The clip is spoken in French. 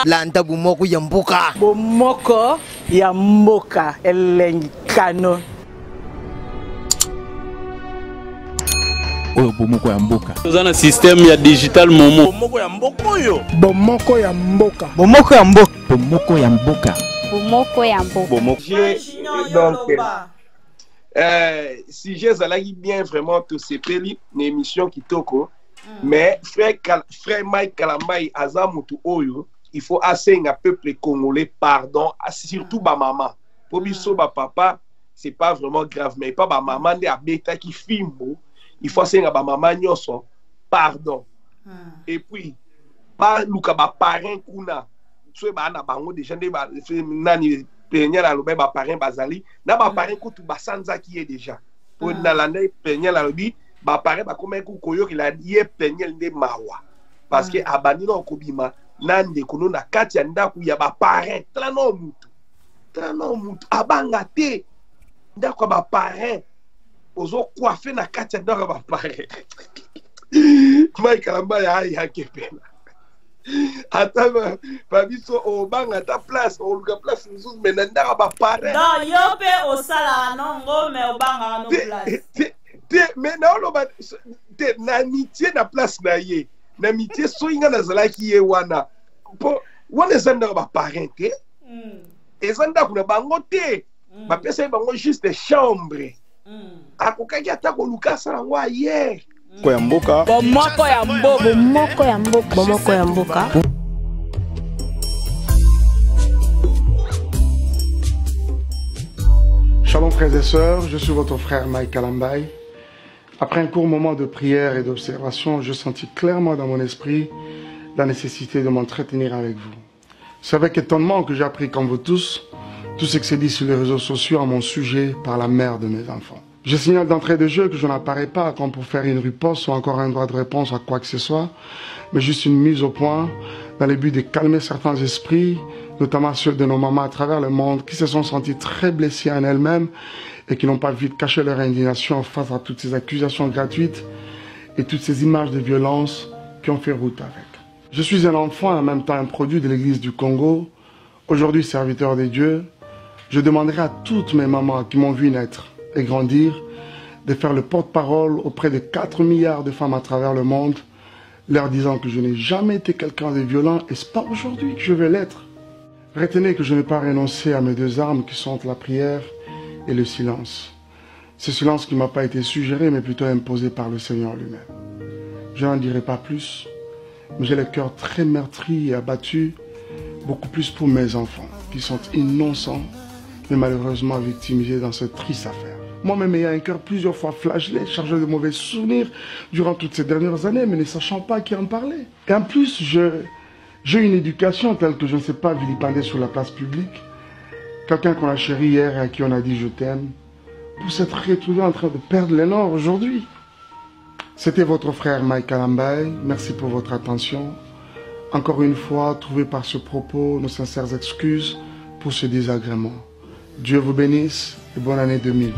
Landa bomoko ya mboka. Bomoko ya mboka elenkano. Oyo bomoko ya mboka. Toza na système ya digital momo. Bomoko ya mboka oyo. Bomoko ya mboka. Bomoko ya mboka. Bomoko ya mboka. Bomoko ya mboka. Donc si j'ai zalaki bien vraiment tout ces peli une émission qui toko mais frère Mike Kalambai azamutu oyo il faut assez un peuple congolais pardon surtout ba maman pour biso ba papa c'est pas vraiment grave mais pas ba maman de abeta qui filme il faut assez ba maman nyoso pardon et puis pas luka ba parent kuna tu ba na bango déjà ba nani peña la lobe ba parent bazali na ba parent ko tu basanza qui est déjà pour na la ne peña la lobi ba parent ba comme ko koyo ki la ye peña nde mawa parce que abani no kobima nande kuno na kati ya ndaku ya ba parent trano mutu abanga te ndako ba parent ozo coiffer na kati ya ndako ba parent Mike Kalamba ya kepela Attends, Fabiso au bang à ta place, au luka place nous mais nanda ba pare. Non, yo pe au sala non mais au bang à nos place. Mais non lo ba na amitié na place na ye. Na amitié so inga na zalaki ye wana. Po wana zanda ba parente. Et zanda kuna bango te. Ba pesa bango juste chambre. Akokaki ata ko luka sala wa hier. Bomoko ya mboka. Bomoko ya mboka. Bomoko ya mboka. Shalom frères et sœurs, je suis votre frère Mike Kalambai. Après un court moment de prière et d'observation, je sentis clairement dans mon esprit la nécessité de m'entretenir avec vous. C'est avec étonnement que j'ai appris, comme vous tous, tout ce qui s'est dit sur les réseaux sociaux à mon sujet par la mère de mes enfants. Je signale d'entrée de jeu que je n'apparais pas comme pour faire une riposte ou encore un droit de réponse à quoi que ce soit, mais juste une mise au point dans le but de calmer certains esprits, notamment ceux de nos mamans à travers le monde qui se sont sentis très blessés en elles-mêmes et qui n'ont pas vite caché leur indignation face à toutes ces accusations gratuites et toutes ces images de violence qui ont fait route avec. Je suis un enfant et en même temps un produit de l'Église du Congo, aujourd'hui serviteur de Dieu. Je demanderai à toutes mes mamans qui m'ont vu naître et grandir, de faire le porte-parole auprès de 4 milliards de femmes à travers le monde, leur disant que je n'ai jamais été quelqu'un de violent et c'est pas aujourd'hui que je vais l'être. Retenez que je n'ai pas renoncé à mes deux armes qui sont la prière et le silence. Ce silence qui ne m'a pas été suggéré mais plutôt imposé par le Seigneur lui-même. Je n'en dirai pas plus, mais j'ai le cœur très meurtri et abattu, beaucoup plus pour mes enfants qui sont innocents mais malheureusement victimisés dans cette triste affaire. Moi-même ayant un cœur plusieurs fois flagellé, chargé de mauvais souvenirs durant toutes ces dernières années, mais ne sachant pas qui en parlait. Et en plus, j'ai une éducation telle que je ne sais pas vilipender sur la place publique. Quelqu'un qu'on a chéri hier et à qui on a dit je t'aime, pour s'être retrouvé en train de perdre les nord aujourd'hui. C'était votre frère Mike Kalambai. Merci pour votre attention. Encore une fois, trouvez par ce propos nos sincères excuses pour ce désagrément. Dieu vous bénisse et bonne année 2020.